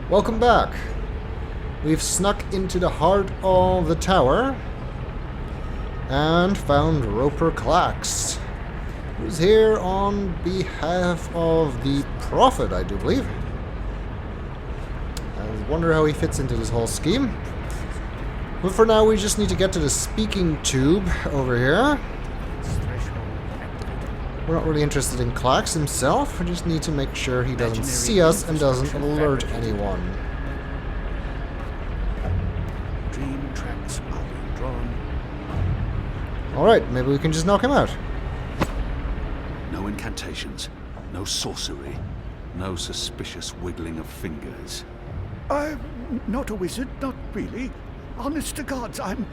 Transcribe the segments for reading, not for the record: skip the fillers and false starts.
Welcome back. We've snuck into the heart of the tower and found Roper Clax, who's here on behalf of the Prophet, I do believe. I wonder how he fits into this whole scheme. But for now, we just need to get to the speaking tube over here. We're not really interested in Clax himself. We just need to make sure he doesn't see us and doesn't alert anyone. Dream tracks are being drawn. Alright, maybe we can just knock him out. No incantations, no sorcery, no suspicious wiggling of fingers. I'm not a wizard, not really. Honest to gods, I'm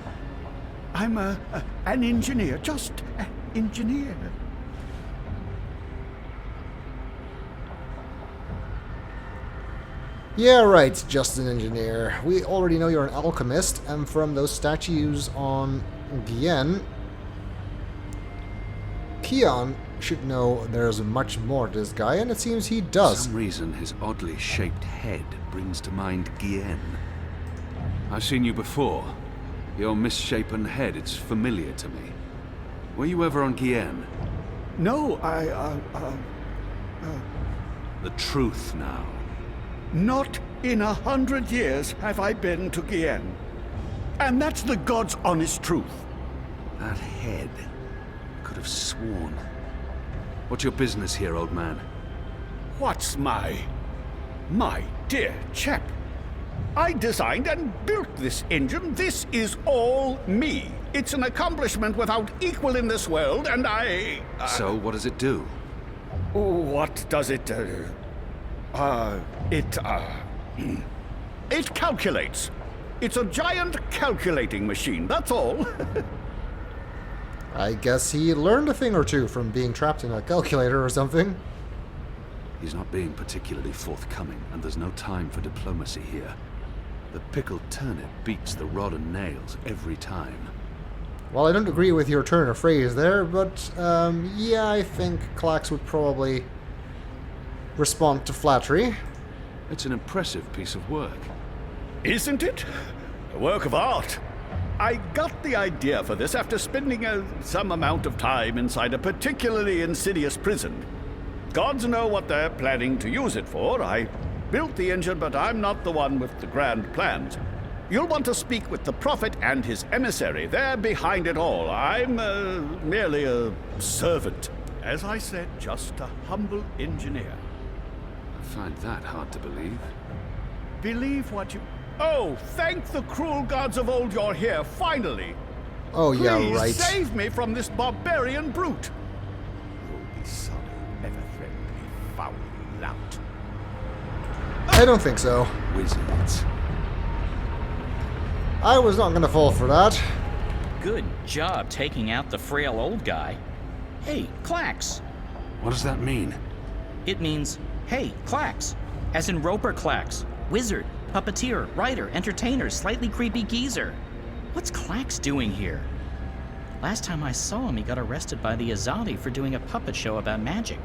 an engineer, just an engineer. Yeah, right, just an engineer. We already know you're an alchemist, and from those statues on Gien, Kion should know there's much more to this guy, and it seems he does. For some reason, his oddly shaped head brings to mind Gien. I've seen you before. Your misshapen head, it's familiar to me. Were you ever on Gien? No, The truth now. not in 100 years have I been to Gien. And that's the God's honest truth. That head. Could have sworn. What's your business here, old man? What's my dear chap? I designed and built this engine. This is all me. It's an accomplishment without equal in this world, and So, what does it do? What does it do? It calculates. It's a giant calculating machine, that's all. I guess he learned a thing or two from being trapped in a calculator or something. He's not being particularly forthcoming, and there's no time for diplomacy here. The pickled turnip beats the rod and nails every time. Well, I don't agree with your turn of phrase there, but yeah, I think Clax would probably respond to flattery. It's an impressive piece of work. Isn't it? A work of art. I got the idea for this after spending some amount of time inside a particularly insidious prison. Gods know what they're planning to use it for. I built the engine, but I'm not the one with the grand plans. You'll want to speak with the Prophet and his emissary. They're behind it all. I'm merely a servant. As I said, just a humble engineer. I find that hard to believe. Believe what you... Oh, thank the cruel gods of old you're here, finally! Oh, yeah, Please right. save me from this barbarian brute! You'll be sorry, never threaten me, foul lout. I don't think so. Wizards. I was not going to fall for that. Good job taking out the frail old guy. Hey, Clax. What does that mean? It means, hey, Clax. As in Roper Clax. Wizard, puppeteer, writer, entertainer, slightly creepy geezer. What's Clax doing here? Last time I saw him, he got arrested by the Azadi for doing a puppet show about magic.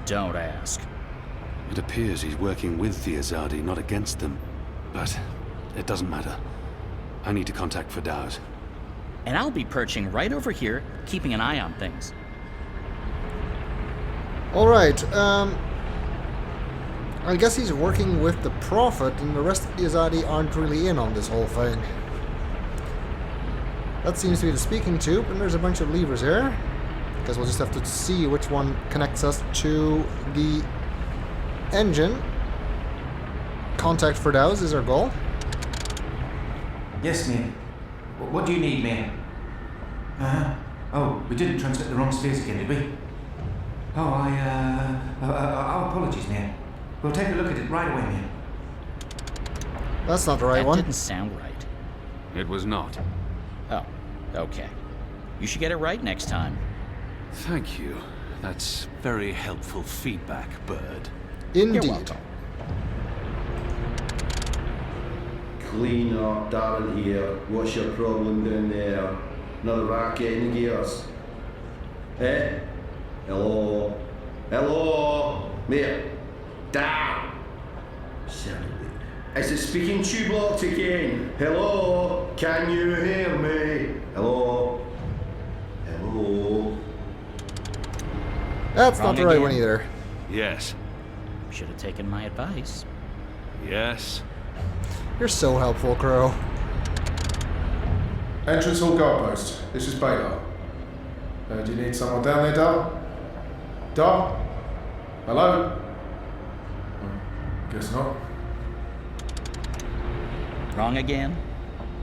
Don't ask. It appears he's working with the Azadi, not against them. But it doesn't matter. I need to contact Fadaus. And I'll be perching right over here, keeping an eye on things. Alright, I guess he's working with the Prophet, and the rest of the Azadi aren't really in on this whole thing. That seems to be the speaking tube, and there's a bunch of levers here. Guess we'll just have to see which one connects us to the engine. Contact Fadaus is our goal. Yes, mate. What do you need, mate? Oh, we didn't transmit the wrong spheres again, did we? Oh, our apologies, mate. We'll take a look at it right away, mate. That's not the right That one. didn't sound right. It was not. Oh, okay. You should get it right next time. Thank you. That's very helpful feedback, Bird. Indeed. You're welcome. Clean up, Darren here. What's your problem down there? Another racket in the gears? Eh? Hello? Hello? Mate? Damn! Certainly. Is the speaking tube locked again? Hello? Can you hear me? Hello? Hello? That's Wrong not the right again. one either. Yes. Should have taken my advice. Yes. You're so helpful, Crow. Entrance hall guard post. This is Beta. Do you need someone down there, Dar? Dar? Hello? Guess not. Wrong again?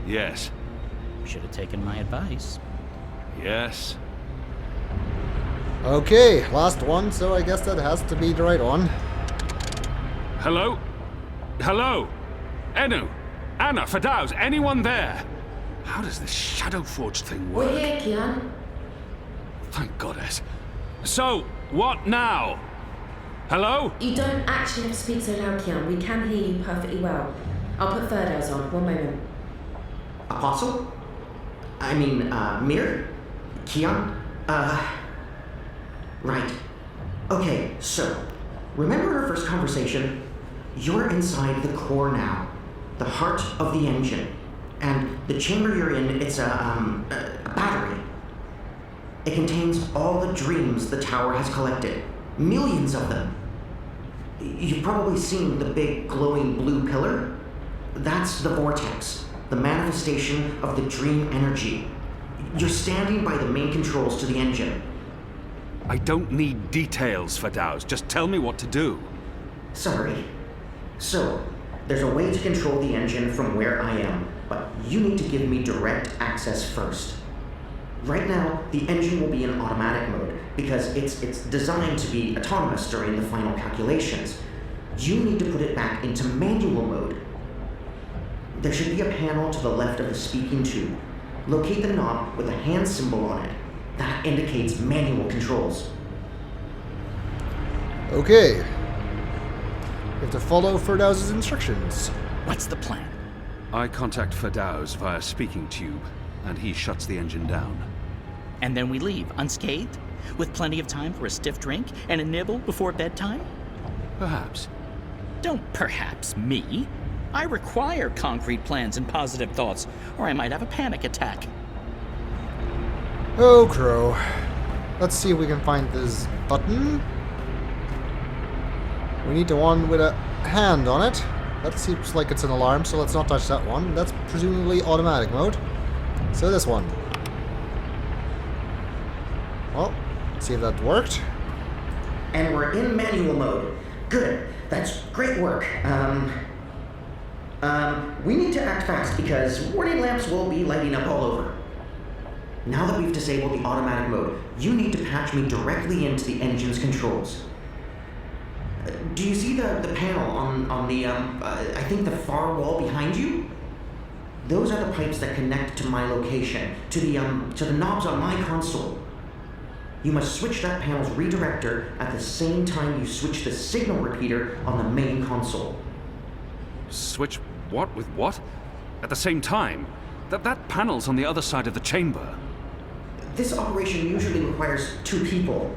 Yes. Should have taken my advice. Yes. Okay, last one, so I guess that has to be the right one. Hello? Hello? Enu? Anna? Fadaus? Anyone there? How does this Shadow Forge thing work? We're here, Kian. Thank goddess. So, what now? Hello? You don't actually have to speak so loud, Kian. We can hear you perfectly well. I'll put Ferdows on. One moment. Apostle? I mean, Mir? Kian? Right. Okay, so, remember our first conversation? You're inside the core now. The heart of the engine. And the chamber you're in, it's a battery. It contains all the dreams the tower has collected. Millions of them. You've probably seen the big glowing blue pillar. That's the vortex, the manifestation of the dream energy. You're standing by the main controls to the engine. I don't need details, Fadaus. Just tell me what to do. Sorry. So, there's a way to control the engine from where I am, but you need to give me direct access first. Right now, the engine will be in automatic mode because it's designed to be autonomous during the final calculations. You need to put it back into manual mode. There should be a panel to the left of the speaking tube. Locate the knob with a hand symbol on it. That indicates manual controls. Okay. You have to follow Ferdaus' instructions. What's the plan? I contact Fadaus via speaking tube, and he shuts the engine down. And then we leave, unscathed? With plenty of time for a stiff drink and a nibble before bedtime? Perhaps. Don't perhaps me. I require concrete plans and positive thoughts, or I might have a panic attack. Oh, Crow. Let's see if we can find this button. We need the one with a hand on it. That seems like it's an alarm, so let's not touch that one. That's presumably automatic mode. So this one. Well, let's see if that worked. And we're in manual mode. Good. That's great work. We need to act fast because warning lamps will be lighting up all over. Now that we've disabled the automatic mode, you need to patch me directly into the engine's controls. Do you see the panel on the, I think the far wall behind you? Those are the pipes that connect to my location, to the knobs on my console. You must switch that panel's redirector at the same time you switch the signal repeater on the main console. Switch what with what? At the same time? That panel's on the other side of the chamber. This operation usually requires 2 people.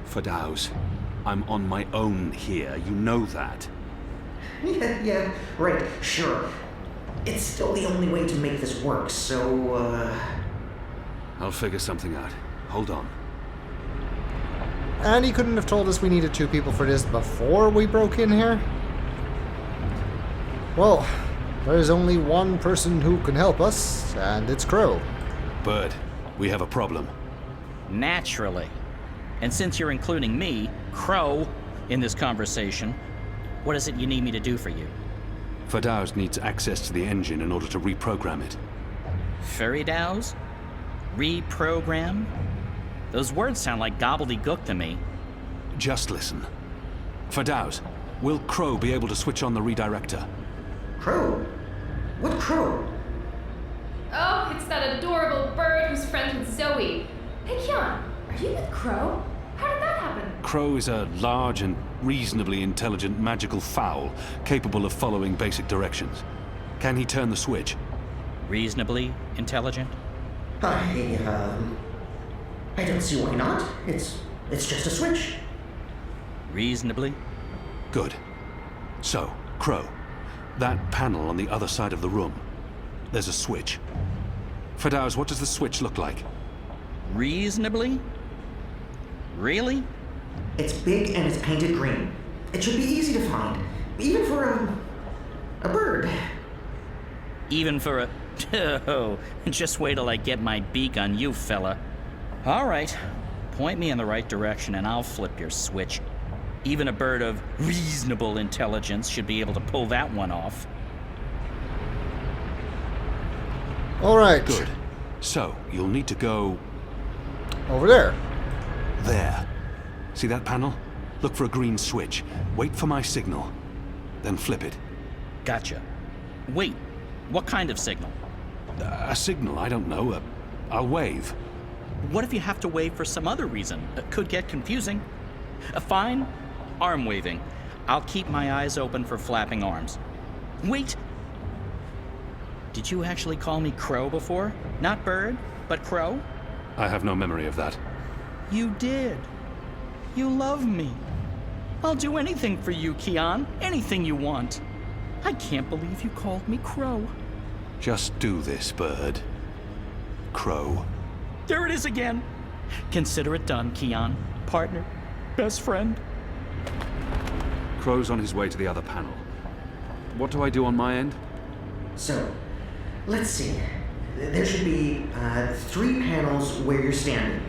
Fadaus, I'm on my own here. You know that. Yeah, right, sure. It's still the only way to make this work, so, I'll figure something out. Hold on. And he couldn't have told us we needed 2 people for this before we broke in here? Well, there's only one person who can help us, and it's Crow. Bird, we have a problem. Naturally. And since you're including me, Crow, in this conversation, what is it you need me to do for you? Fadaus needs access to the engine in order to reprogram it. Feridaus? Reprogram? Those words sound like gobbledygook to me. Just listen. Fadaus, will Crow be able to switch on the redirector? Crow? What Crow? Oh, it's that adorable bird who's friends with Zoe. Hey, Kian, are you with Crow? How did that happen? Crow is a large and reasonably intelligent magical fowl, capable of following basic directions. Can he turn the switch? Reasonably intelligent? I don't see why not. It's just a switch. Reasonably? Good. So, Crow, that panel on the other side of the room. There's a switch. Fadauz, what does the switch look like? Reasonably? Really? It's big and it's painted green. It should be easy to find, even for a bird. Even for a... Oh, just wait till I get my beak on you, fella. All right, point me in the right direction and I'll flip your switch. Even a bird of reasonable intelligence should be able to pull that one off. All right. Good. So, you'll need to go... Over there. there. See that panel? Look for a green switch. Wait for my signal. Then flip it. Gotcha. Wait, what kind of signal? A signal, I don't know. I'll wave. What if you have to wave for some other reason? It could get confusing. Fine, arm waving. I'll keep my eyes open for flapping arms. Wait! Did you actually call me Crow before? Not bird, but Crow? I have no memory of that. You did. You love me. I'll do anything for you, Kian. Anything you want. I can't believe you called me Crow. Just do this, bird. Crow. There it is again. Consider it done, Kian. Partner. Best friend. Crow's on his way to the other panel. What do I do on my end? So, let's see. There should be 3 panels where you're standing.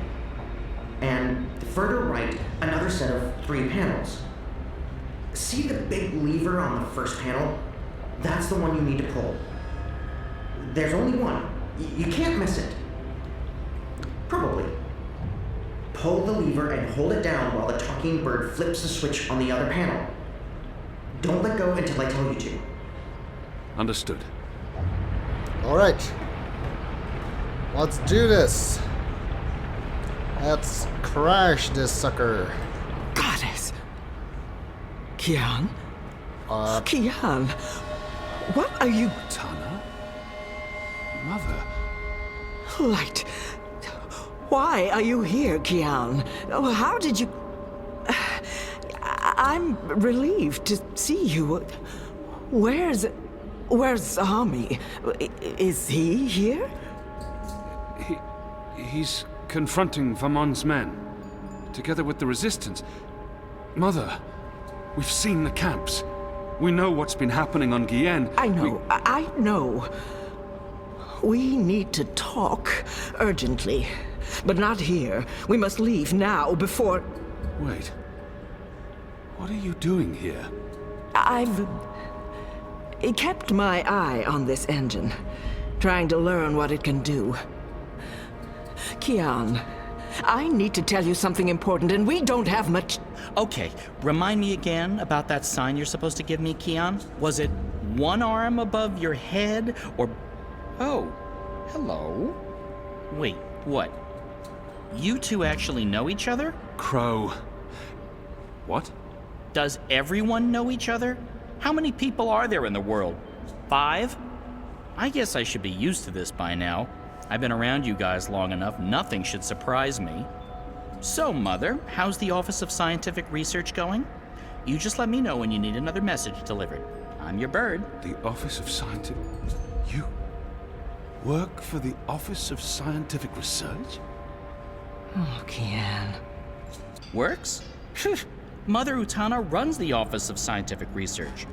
And further right, another set of 3 panels. See the big lever on the first panel? That's the one you need to pull. There's only one. You can't miss it. Probably. Pull the lever and hold it down while the talking bird flips the switch on the other panel. Don't let go until I tell you to. Understood. All right. Let's do this. Let's crash this sucker. Goddess. Kian? Kian, what are you... Tana? Mother? Light. Why are you here, Kian? Oh, how did you... I'm relieved to see you. Where's Army? Is he here? He's confronting Vamon's men, together with the Resistance. Mother, we've seen the camps. We know what's been happening on Guyenne. I know, I know. We need to talk urgently, but not here. We must leave now before... Wait. What are you doing here? I've kept my eye on this engine, trying to learn what it can do. Kian, I need to tell you something important, and we don't have much... Okay, remind me again about that sign you're supposed to give me, Kian. Was it one arm above your head, or... Oh, hello? Wait, what? You two actually know each other? Crow. What? Does everyone know each other? How many people are there in the world? 5? I guess I should be used to this by now. I've been around you guys long enough, nothing should surprise me. So, Mother, how's the Office of Scientific Research going? You just let me know when you need another message delivered. I'm your bird. The Office of Scientific... You work for the Office of Scientific Research? Oh, Kian. Works? Mother Utana runs the Office of Scientific Research.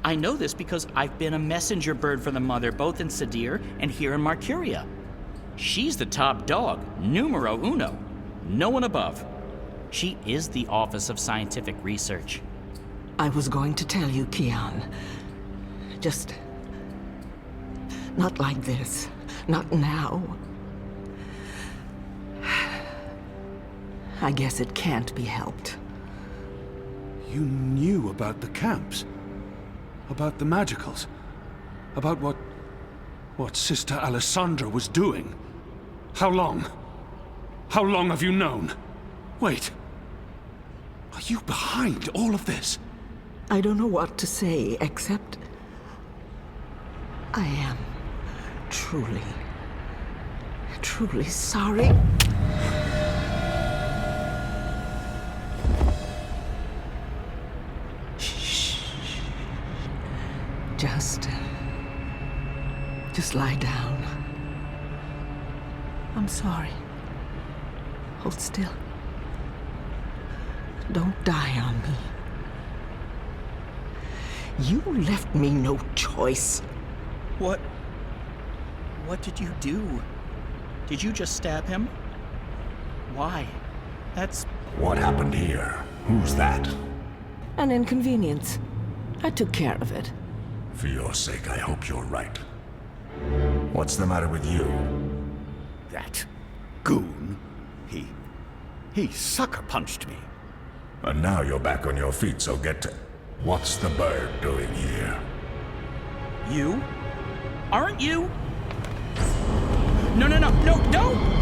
I know this because I've been a messenger bird for the Mother both in Sadir and here in Marcuria. She's the top dog, numero uno. No one above. She is the Office of Scientific Research. I was going to tell you, Kian. Just... not like this. Not now. I guess it can't be helped. You knew about the camps? About the magicals? About what Sister Alessandra was doing? How long? How long have you known? Wait. Are you behind all of this? I don't know what to say, except... I am truly, truly sorry. Just lie down. I'm sorry. Hold still. Don't die on me. You left me no choice. What did you do? Did you just stab him? Why? That's... What happened here? Who's that? An inconvenience. I took care of it. For your sake, I hope you're right. What's the matter with you? That goon, he sucker punched me. And now you're back on your feet, so get to... What's the bird doing here? You? Aren't you? No, don't!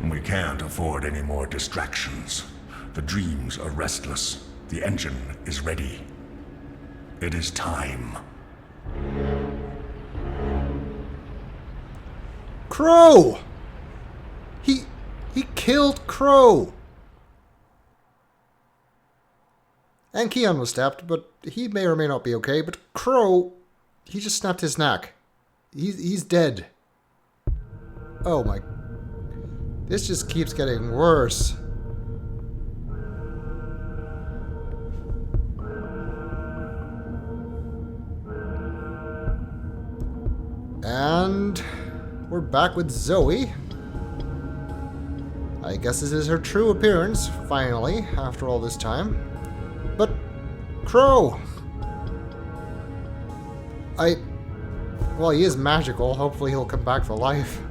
We can't afford any more distractions. The dreams are restless. The engine is ready. It is time. Crow! He killed Crow! And Keon was stabbed, but he may or may not be okay. But Crow, he just snapped his neck. He's dead. Oh my... This just keeps getting worse. And we're back with Zoe. I guess this is her true appearance, finally, after all this time. But Crow! Well, he is magical. Hopefully he'll come back for life.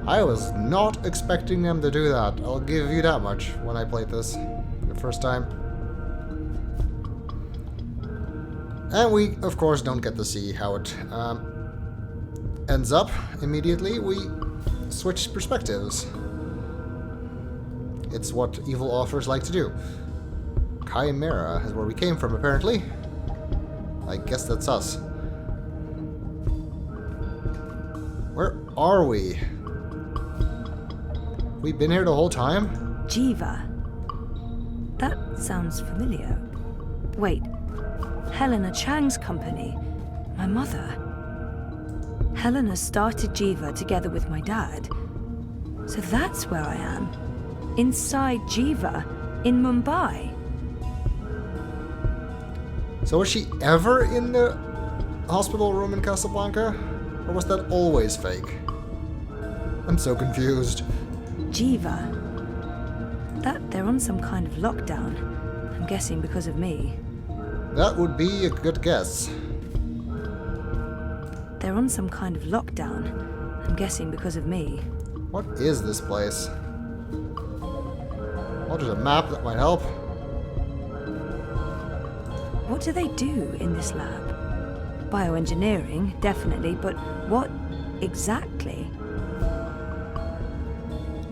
I was not expecting them to do that. I'll give you that much when I played this the first time. And we, of course, don't get to see how it ends up immediately. We switch perspectives. It's what evil authors like to do. Chimera is where we came from, apparently. I guess that's us. Where are we? We've been here the whole time? Jiva. That sounds familiar. Wait. Helena Chang's company. My mother. Helena started Jiva together with my dad. So that's where I am. Inside Jiva, in Mumbai. So was she ever in the hospital room in Casablanca? Or was that always fake? I'm so confused. Jiva. That they're on some kind of lockdown. I'm guessing because of me. That would be a good guess. They're on some kind of lockdown. I'm guessing because of me. What is this place? Oh, there's a map that might help. What do they do in this lab? Bioengineering, definitely, but what exactly?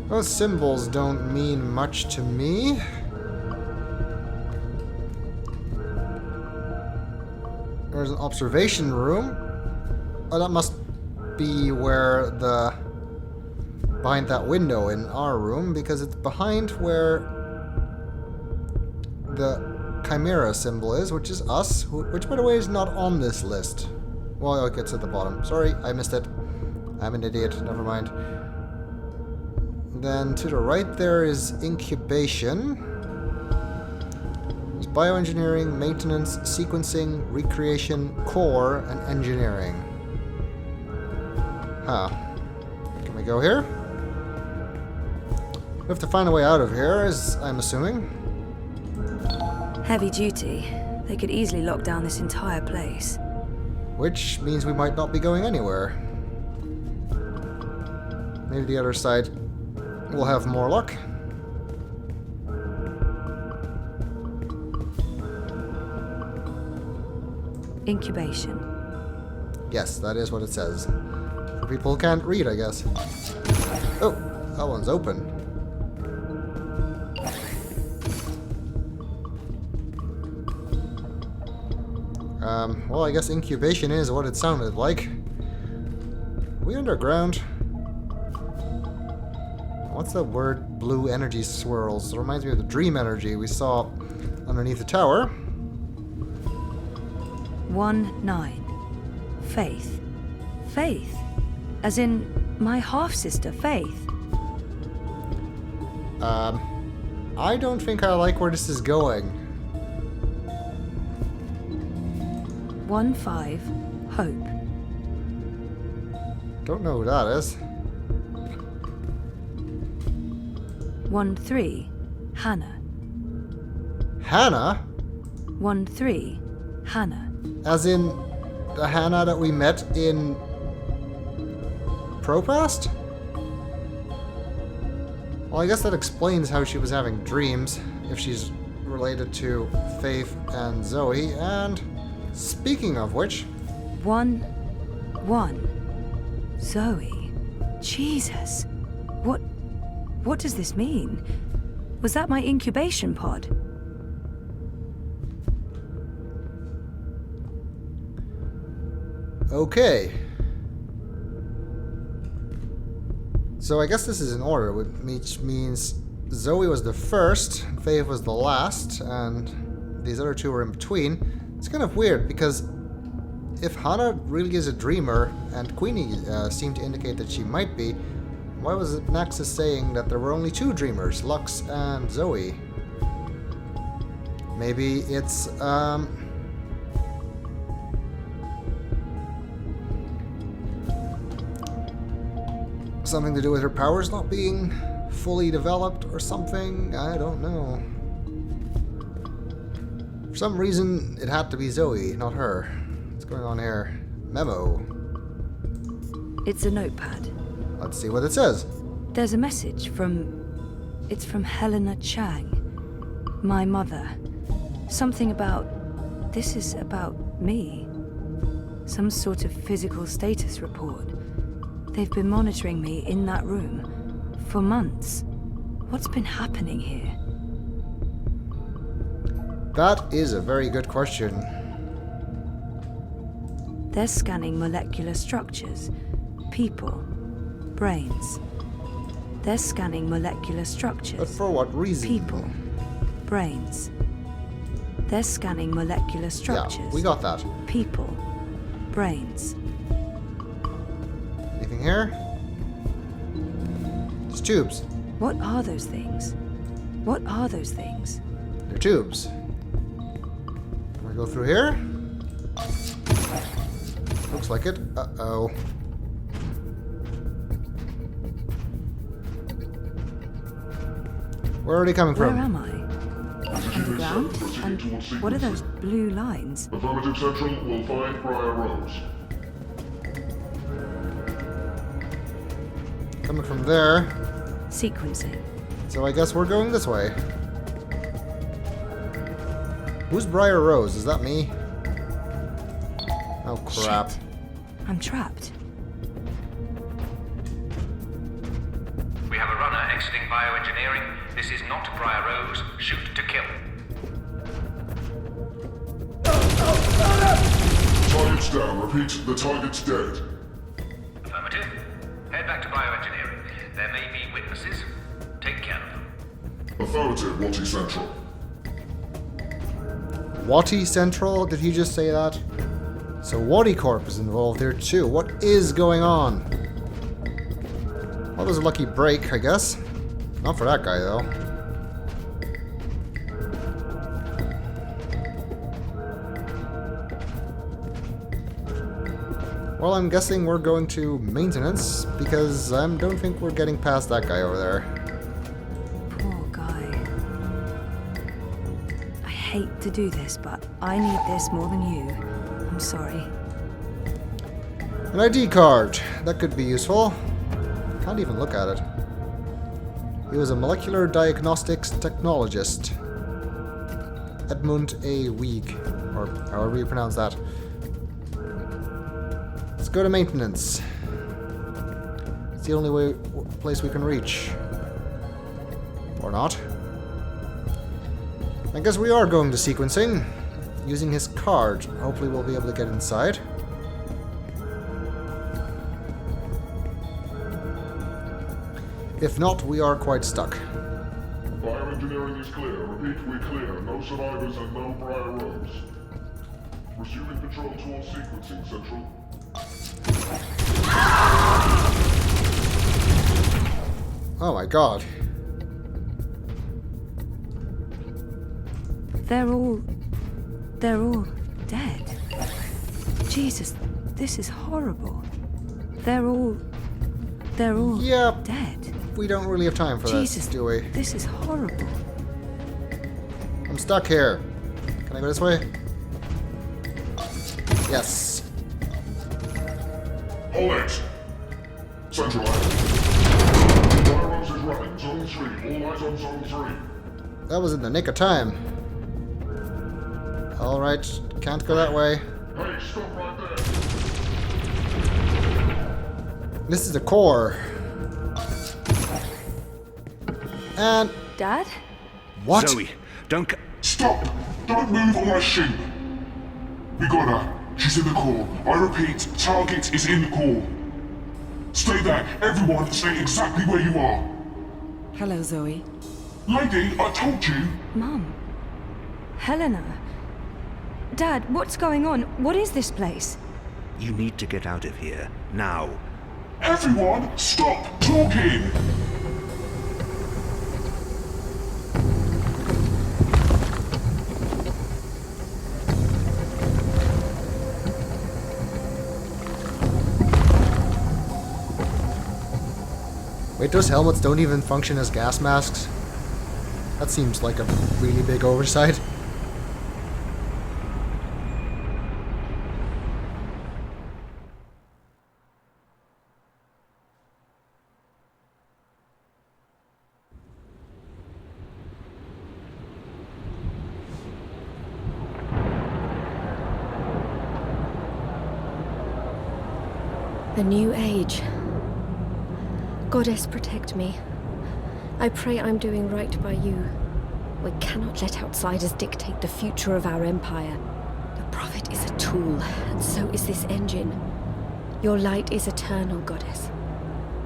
Those symbols don't mean much to me. There's an observation room. Oh, that must be where the... behind that window in our room, because it's behind where the Chimera symbol is, which is us, which by the way is not on this list. Well, it's at the bottom. Sorry, I missed it. I'm an idiot, never mind. Then to the right there is incubation. There's bioengineering, maintenance, sequencing, recreation, core, and engineering. Huh. Can we go here? We have to find a way out of here, as I'm assuming. Heavy duty. They could easily lock down this entire place. Which means we might not be going anywhere. Maybe the other side will have more luck. Incubation. Yes, that is what it says. For people who can't read, I guess. Oh, that one's open. Well, I guess incubation is what it sounded like. Are we underground? What's that word? Blue energy swirls. It reminds me of the dream energy we saw underneath the tower. 1-9. Faith. Faith. As in my half-sister, Faith. I don't think I like where this is going. 1-5. Hope. Don't know who that is. 1-3. Hannah. Hannah? 1-3. Hannah. As in the Hannah that we met in Propast? Well, I guess that explains how she was having dreams, if she's related to Faith and Zoe, and speaking of which... 1-1. Zoe. Jesus. What does this mean? Was that my incubation pod? Okay. So I guess this is in order, which means Zoe was the first, Faith was the last, and these other two were in between. It's kind of weird, because if Hannah really is a dreamer, and Queenie seemed to indicate that she might be, why was it Nexus saying that there were only two dreamers, Lux and Zoe? Maybe it's, something to do with her powers not being fully developed or something? I don't know. For some reason, it had to be Zoe, not her. What's going on here? Memo. It's a notepad. Let's see what it says. There's a message from... It's from Helena Chang, my mother. Something about... This is about me. Some sort of physical status report. They've been monitoring me in that room for months. What's been happening here? That is a very good question. They're scanning molecular structures, people, brains. They're scanning molecular structures. But for what reason? People, brains. They're scanning molecular structures. Yeah, we got that. People, brains. Anything here? Just tubes. What are those things? What are those things? They're tubes. Can we go through here? Looks like it. Uh-oh. Where are they coming from? Where am I? Underground? And what are those blue lines? Affirmative Central will find Briar Rose. Coming from there. Sequencing. So I guess we're going this way. Who's Briar Rose? Is that me? Oh crap. Shit. I'm trapped. We have a runner exiting bioengineering. This is not Briar Rose. Shoot to kill. Target's down. Repeat, the target's dead. Affirmative. Head back to bioengineering. There may be witnesses. Take care of them. Affirmative, Watty Central. Watty Central? Did he just say that? So Watty Corp is involved here too. What is going on? Well, there's a lucky break, I guess. Not for that guy, though. Well, I'm guessing we're going to maintenance, because I don't think we're getting past that guy over there. Poor guy. I hate to do this, but I need this more than you. I'm sorry. An ID card. That could be useful. Can't even look at it. He was a molecular diagnostics technologist. Edmund A. Weig, or however you pronounce that. Let's go to maintenance. It's the only place we can reach. Or not. I guess we are going to sequencing. using his card. Hopefully we'll be able to get inside. If not, we are quite stuck. Bioengineering is clear. Repeat, we're clear. No survivors and no Briar Rose. Resuming patrol towards sequencing, Central. Oh my god. They're all dead. Jesus, this is horrible. They're all Yep. dead. We don't really have time for Jesus, this, do we? This is horrible. I'm stuck here. Can I go this way? Yes. Hold it! Central Island. Briar Rose is running. Zone 3. All eyes on Zone 3. That was in the nick of time. Alright, can't go that way. Hey, stop right there! This is the core. And... Dad? What? Zoe, don't... Stop! Don't move or I shoot! We got her. She's in the core. I repeat, target is in the core. Stay there. Everyone, stay exactly where you are. Hello, Zoe. Lady, I told you. Mum. Helena. Dad, what's going on? What is this place? You need to get out of here, now. Everyone, stop talking! Wait, those helmets don't even function as gas masks? That seems like a really big oversight. The new age. Goddess, protect me. I pray I'm doing right by you. We cannot let outsiders dictate the future of our empire. The Prophet is a tool, and so is this engine. Your light is eternal, Goddess.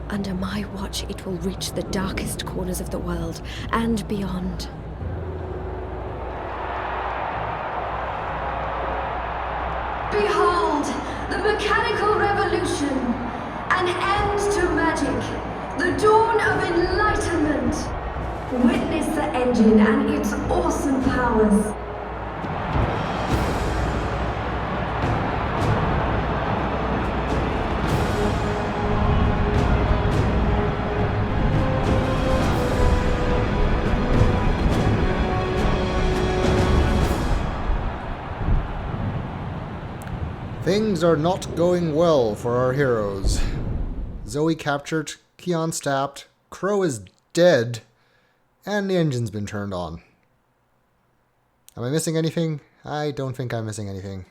Under my watch, it will reach the darkest corners of the world and beyond. Behold, the mechanical revolution, an end to magic, the dawn of enlightenment. Witness the engine and its awesome powers. Things are not going well for our heroes. Zoe captured, Keon stabbed, Crow is dead, and the engine's been turned on. Am I missing anything? I don't think I'm missing anything.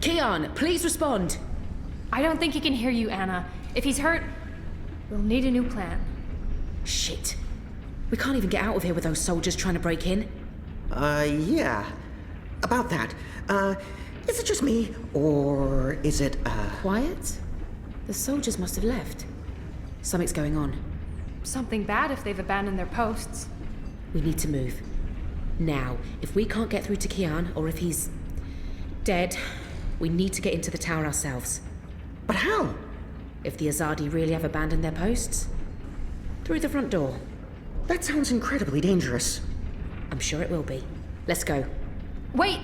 Keon, please respond. I don't think he can hear you, Anna. If he's hurt, we'll need a new plan. Shit. We can't even get out of here with those soldiers trying to break in. Yeah. About that. Is it just me, or is it, Quiet? The soldiers must have left. Something's going on. Something bad if they've abandoned their posts. We need to move. Now, if we can't get through to Keon, or if he's dead, we need to get into the tower ourselves. But how? If the Azadi really have abandoned their posts? Through the front door. That sounds incredibly dangerous. I'm sure it will be. Let's go. Wait!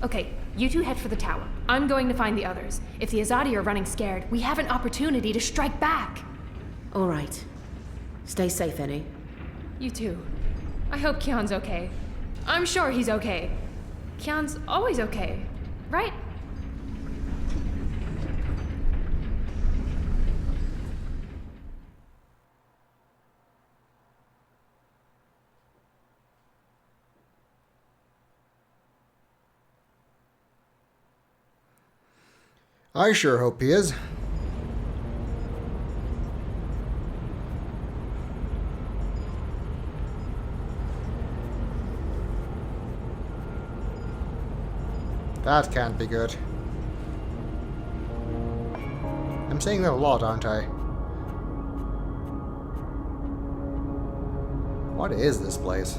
Okay, you two head for the tower. I'm going to find the others. If the Azadi are running scared, we have an opportunity to strike back. All right. Stay safe, Enu. You too. I hope Keon's okay. I'm sure he's okay. Keon's always okay, right? I sure hope he is. That can't be good. I'm saying that a lot, aren't I? What is this place?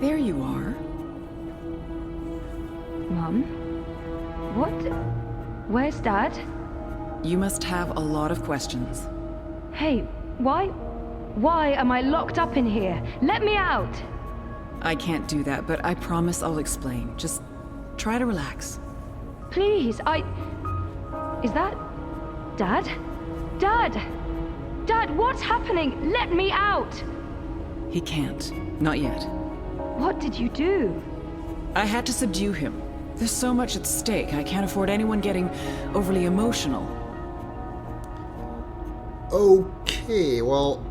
There you are. Mum? What? Where's Dad? You must have a lot of questions. Hey, why am I locked up in here? Let me out! I can't do that, but I promise I'll explain. Just try to relax. Please, Is that... Dad? Dad! Dad, what's happening? Let me out! He can't. Not yet. What did you do? I had to subdue him. There's so much at stake. I can't afford anyone getting overly emotional. Okay, well...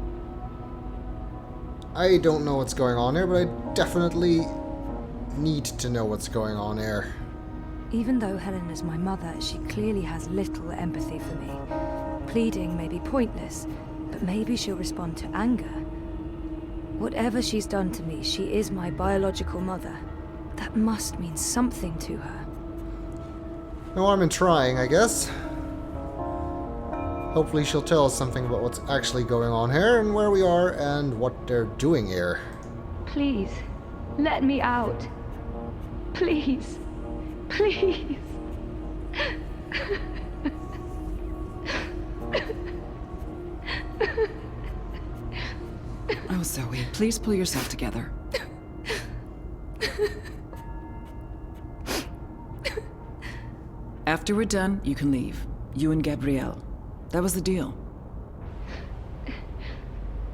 I don't know what's going on here, but I definitely need to know what's going on here. Even though Helena's my mother, she clearly has little empathy for me. Pleading may be pointless, but maybe she'll respond to anger. Whatever she's done to me, she is my biological mother. That must mean something to her. No harm in trying, I guess. Hopefully she'll tell us something about what's actually going on here and where we are and what they're doing here. Please, let me out. Please. Please. Oh, Zoe, please pull yourself together. After we're done, you can leave. You and Gabrielle. That was the deal.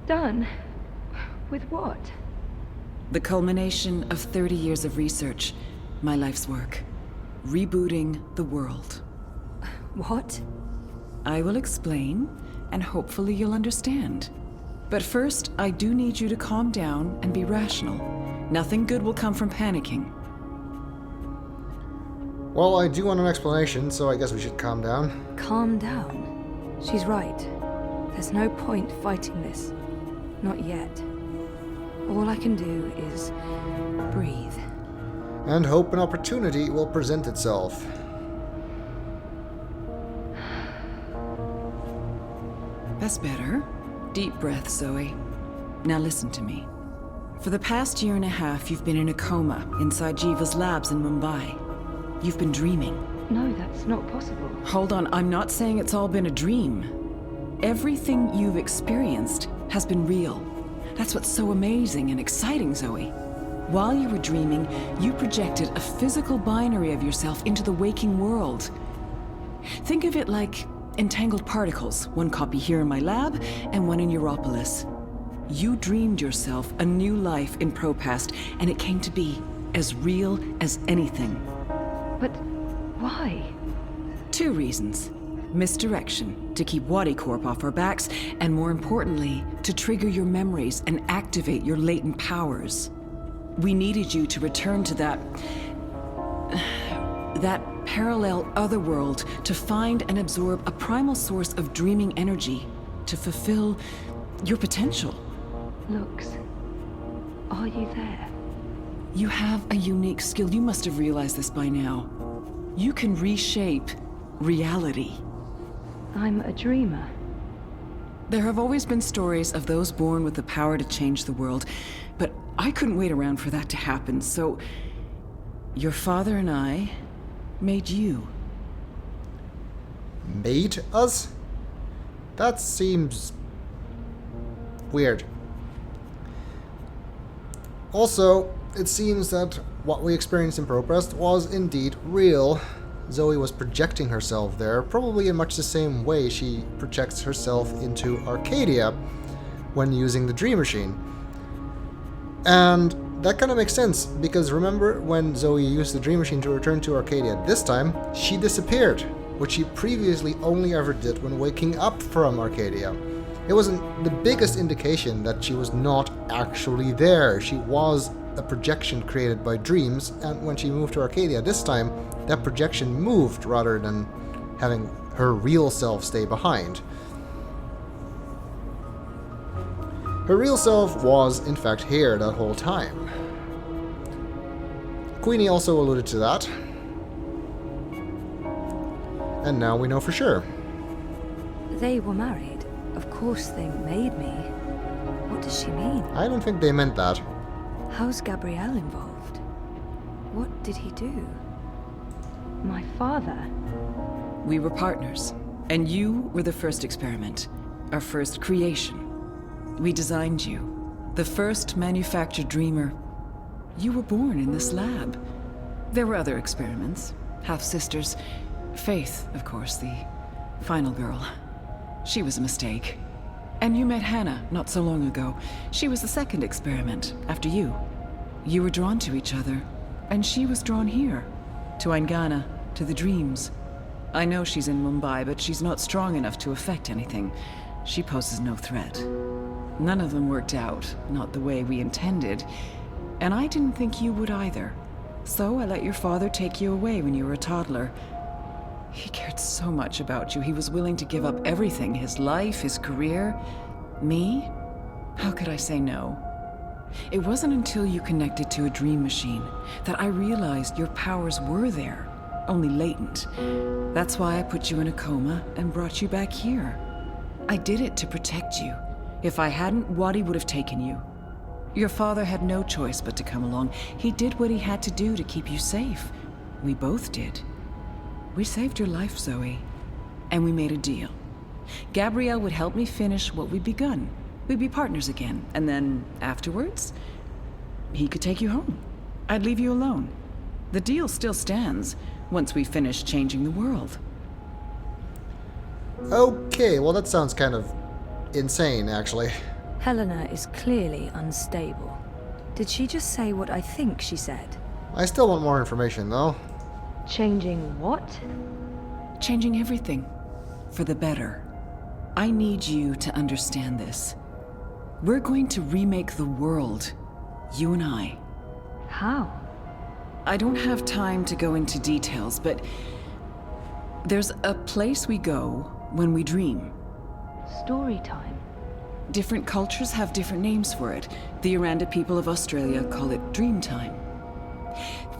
Done? With what? The culmination of 30 years of research. My life's work. Rebooting the world. What? I will explain, and hopefully you'll understand. But first, I do need you to calm down and be rational. Nothing good will come from panicking. Well, I do want an explanation, so I guess we should calm down. Calm down. She's right. There's no point fighting this. Not yet. All I can do is breathe. And hope an opportunity will present itself. That's better. Deep breath, Zoe. Now listen to me. For the past year and a half, you've been in a coma inside Jiva's labs in Mumbai. You've been dreaming. No, that's not possible. Hold on, I'm not saying it's all been a dream. Everything you've experienced has been real. That's what's so amazing and exciting, Zoe. While you were dreaming, you projected a physical binary of yourself into the waking world. Think of it like entangled particles, one copy here in my lab and one in Europolis. You dreamed yourself a new life in Propast, and it came to be as real as anything. But why? 2 reasons. Misdirection, to keep Wadi Corp off our backs, and more importantly, to trigger your memories and activate your latent powers. We needed you to return to that parallel otherworld to find and absorb a primal source of dreaming energy to fulfill your potential. Lux, are you there? You have a unique skill. You must have realized this by now. You can reshape reality. I'm a dreamer. There have always been stories of those born with the power to change the world, but I couldn't wait around for that to happen, so your father and I made you. Made us? That seems weird. Also, it seems that what we experienced in Propast was indeed real. Zoe was projecting herself there, probably in much the same way she projects herself into Arcadia when using the Dream Machine. And that kind of makes sense, because remember when Zoe used the Dream Machine to return to Arcadia this time, she disappeared, which she previously only ever did when waking up from Arcadia. It wasn't the biggest indication that she was not actually there. She was a projection created by dreams, and when she moved to Arcadia this time, that projection moved rather than having her real self stay behind. Her real self was, in fact, here that whole time. Queenie also alluded to that. And now we know for sure. They were married. Of course they made me. What does she mean? I don't think they meant that. How's Gabrielle involved? What did he do? My father? We were partners, and you were the first experiment, our first creation. We designed you, the first manufactured dreamer. You were born in this lab. There were other experiments, half-sisters. Faith, of course, the final girl. She was a mistake. And you met Hannah not so long ago. She was the second experiment, after you. You were drawn to each other, and she was drawn here, to Angana, to the dreams. I know she's in Mumbai, but she's not strong enough to affect anything. She poses no threat. None of them worked out, not the way we intended, and I didn't think you would either. So I let your father take you away when you were a toddler. He cared so much about you, he was willing to give up everything, his life, his career. Me? How could I say no? It wasn't until you connected to a dream machine that I realized your powers were there, only latent. That's why I put you in a coma and brought you back here. I did it to protect you. If I hadn't, Wadi would have taken you. Your father had no choice but to come along. He did what he had to do to keep you safe. We both did. We saved your life, Zoe. And we made a deal. Gabrielle would help me finish what we'd begun. We'd be partners again. And then, afterwards, he could take you home. I'd leave you alone. The deal still stands, once we finish changing the world. Okay, well that sounds kind of insane, actually. Helena is clearly unstable. Did she just say what I think she said? I still want more information, though. Changing what? Changing everything. For the better. I need you to understand this. We're going to remake the world. You and I. How? I don't have time to go into details, but there's a place we go when we dream. Story time. Different cultures have different names for it. The Aranda people of Australia call it dream time.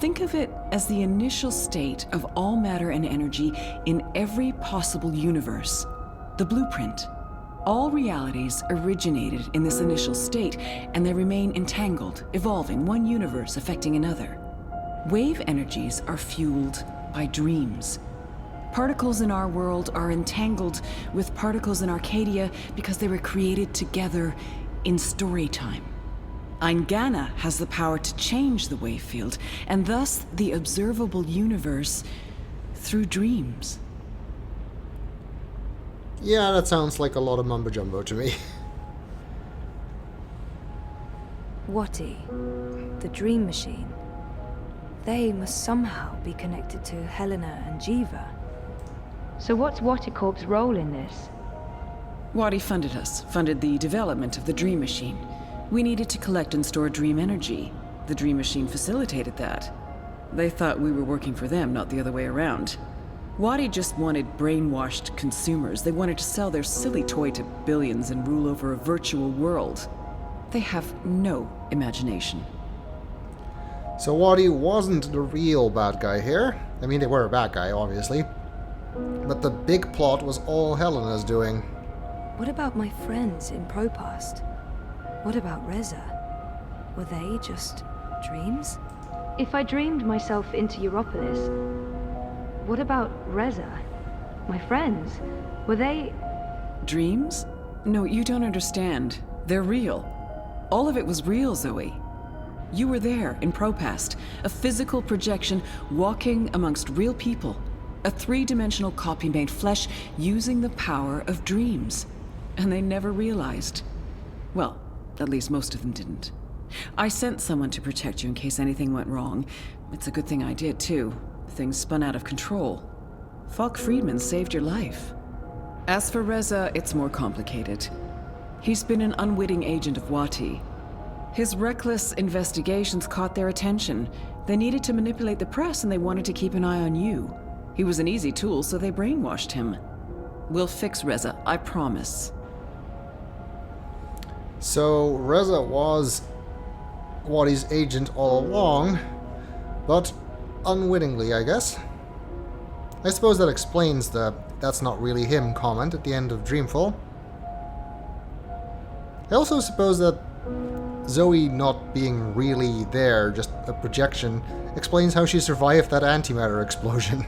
Think of it as the initial state of all matter and energy in every possible universe. The blueprint. All realities originated in this initial state, and they remain entangled, evolving, one universe affecting another. Wave energies are fueled by dreams. Particles in our world are entangled with particles in Arcadia because they were created together in story time. Angana has the power to change the wave field, and thus the observable universe through dreams. Yeah, that sounds like a lot of mumbo-jumbo to me. Wati, the dream machine. They must somehow be connected to Helena and Jiva. So what's Waticorp's role in this? Wadi funded us, funded the development of the dream machine. We needed to collect and store dream energy. The dream machine facilitated that. They thought we were working for them, not the other way around. Wadi just wanted brainwashed consumers. They wanted to sell their silly toy to billions and rule over a virtual world. They have no imagination. So Wadi wasn't the real bad guy here. I mean, they were a bad guy, obviously. But the big plot was all Helena's doing. What about my friends in Propast? What about Reza? Were they just dreams? If I dreamed myself into Europolis, what about Reza? My friends? Were they... Dreams? No, you don't understand. They're real. All of it was real, Zoe. You were there in Propast, a physical projection walking amongst real people. A three-dimensional copy made flesh using the power of dreams. And they never realized. Well, at least most of them didn't. I sent someone to protect you in case anything went wrong. It's a good thing I did, too. Things spun out of control. Falk Friedman saved your life. As for Reza, it's more complicated. He's been an unwitting agent of Wati. His reckless investigations caught their attention. They needed to manipulate the press and they wanted to keep an eye on you. He was an easy tool, so they brainwashed him. We'll fix Reza, I promise. So Reza was Wadi's agent all along, but unwittingly, I guess. I suppose that explains the "that's not really him" comment at the end of Dreamfall. I also suppose that Zoe not being really there, just a projection, explains how she survived that antimatter explosion.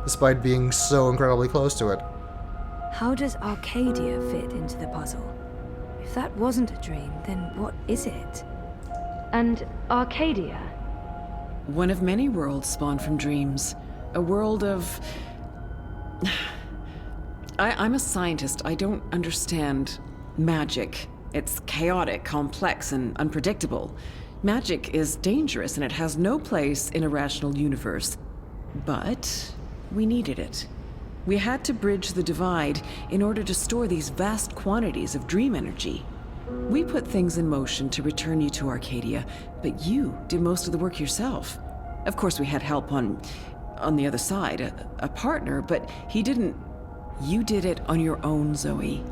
Despite being so incredibly close to it. How does Arcadia fit into the puzzle? If that wasn't a dream, then what is it? And Arcadia? One of many worlds spawned from dreams. A world of... I'm a scientist. I don't understand magic. It's chaotic, complex, and unpredictable. Magic is dangerous, and it has no place in a rational universe. But we needed it. We had to bridge the divide in order to store these vast quantities of dream energy. We put things in motion to return you to Arcadia, but you did most of the work yourself. Of course, we had help on the other side, a partner, but he didn't... You did it on your own, Zoe.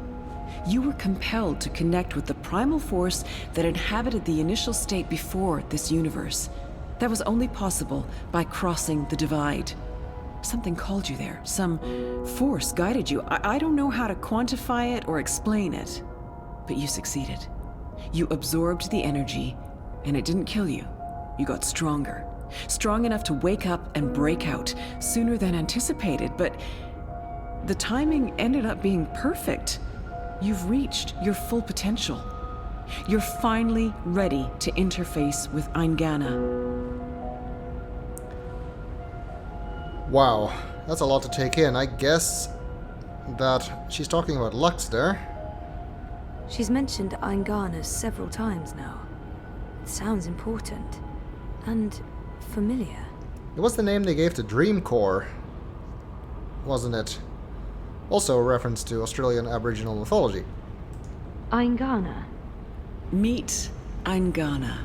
You were compelled to connect with the primal force that inhabited the initial state before this universe. That was only possible by crossing the divide. Something called you there. Some force guided you. I don't know how to quantify it or explain it, but you succeeded. You absorbed the energy, and it didn't kill you. You got stronger. Strong enough to wake up and break out sooner than anticipated, but the timing ended up being perfect. You've reached your full potential. You're finally ready to interface with Angana. Wow, that's a lot to take in. I guess that she's talking about Lux there. She's mentioned Angana several times now. It sounds important. And familiar. It was the name they gave to Dream Core, wasn't it? Also a reference to Australian Aboriginal mythology. Angana. Meet Angana.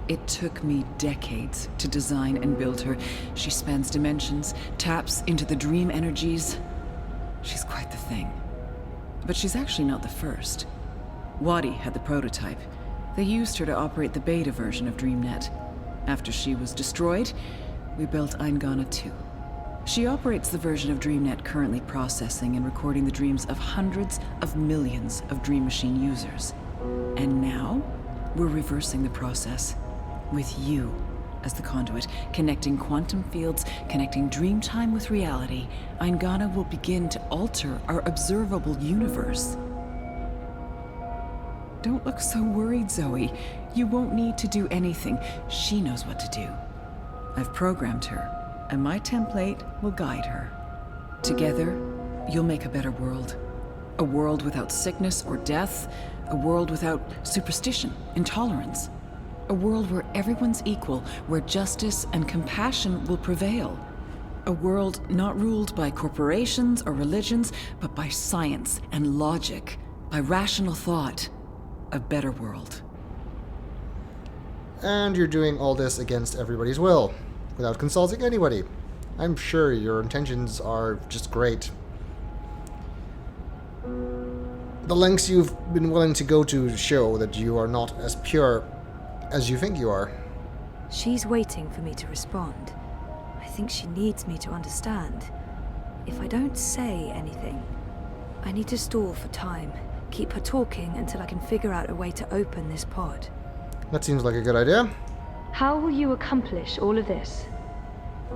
It took me decades to design and build her. She spans dimensions, taps into the dream energies. She's quite the thing. But she's actually not the first. Wadi had the prototype. They used her to operate the beta version of DreamNet. After she was destroyed, we built Angana 2. She operates the version of DreamNet currently processing and recording the dreams of hundreds of millions of Dream Machine users. And now, we're reversing the process. With you as the conduit, connecting quantum fields, connecting dream time with reality, Angana will begin to alter our observable universe. Don't look so worried, Zoe. You won't need to do anything. She knows what to do. I've programmed her, and my template will guide her. Together, you'll make a better world. A world without sickness or death, a world without superstition, intolerance. A world where everyone's equal, where justice and compassion will prevail. A world not ruled by corporations or religions, but by science and logic, by rational thought. A better world. And you're doing all this against everybody's will, without consulting anybody. I'm sure your intentions are just great. The lengths you've been willing to go to show that you are not as pure as you think you are. She's waiting for me to respond. I think she needs me to understand. If I don't say anything, I need to stall for time. Keep her talking until I can figure out a way to open this pod. That seems like a good idea. How will you accomplish all of this?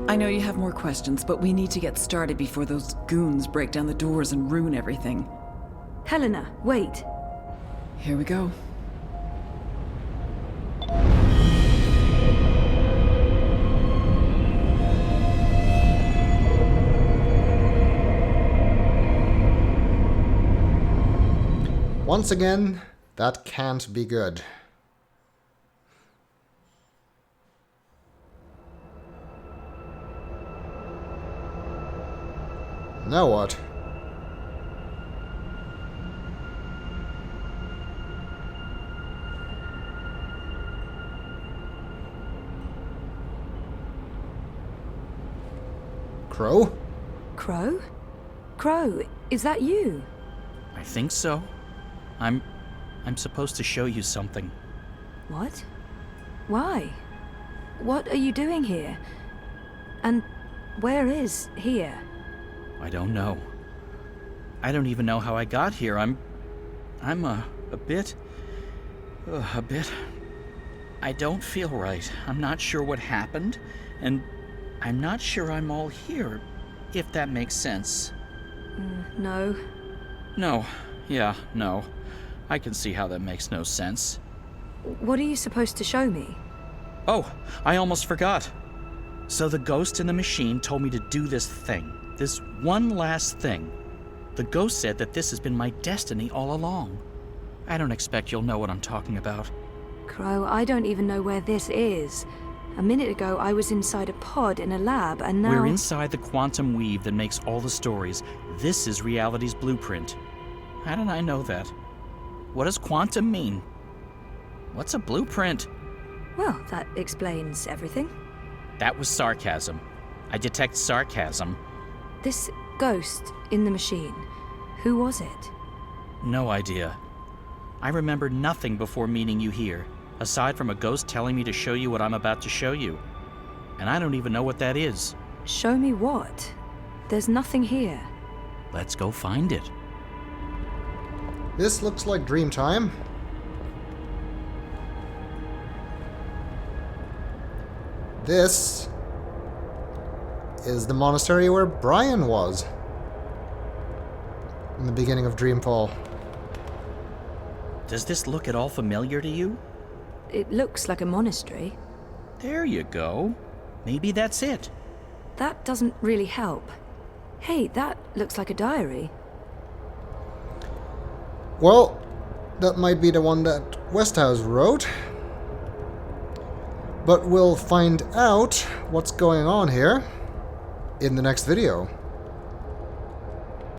I know you have more questions, but we need to get started before those goons break down the doors and ruin everything. Helena, wait. Here we go. Once again, that can't be good. Now what? Crow? Crow? Crow, is that you? I think so. I'm supposed to show you something. What? Why? What are you doing here? And where is here? I don't know. I don't even know how I got here. I'm a bit... I don't feel right. I'm not sure what happened, and I'm not sure I'm all here, if that makes sense. No. No. Yeah, no. I can see how that makes no sense. What are you supposed to show me? Oh, I almost forgot. So the ghost in the machine told me to do this thing. This one last thing. The ghost said that this has been my destiny all along. I don't expect you'll know what I'm talking about. Crow, I don't even know where this is. A minute ago, I was inside a pod in a lab, and now... We're inside the quantum weave that makes all the stories. This is reality's blueprint. How did I know that? What does quantum mean? What's a blueprint? Well, that explains everything. That was sarcasm. I detect sarcasm. This ghost in the machine, who was it? No idea. I remember nothing before meeting you here, aside from a ghost telling me to show you what I'm about to show you. And I don't even know what that is. Show me what? There's nothing here. Let's go find it. This looks like dream time. This is the monastery where Brian was in the beginning of Dreamfall. Does this look at all familiar to you? It looks like a monastery. There you go. Maybe that's it. That doesn't really help. Hey, that looks like a diary. Well, that might be the one that Westhouse wrote. But we'll find out what's going on here in the next video.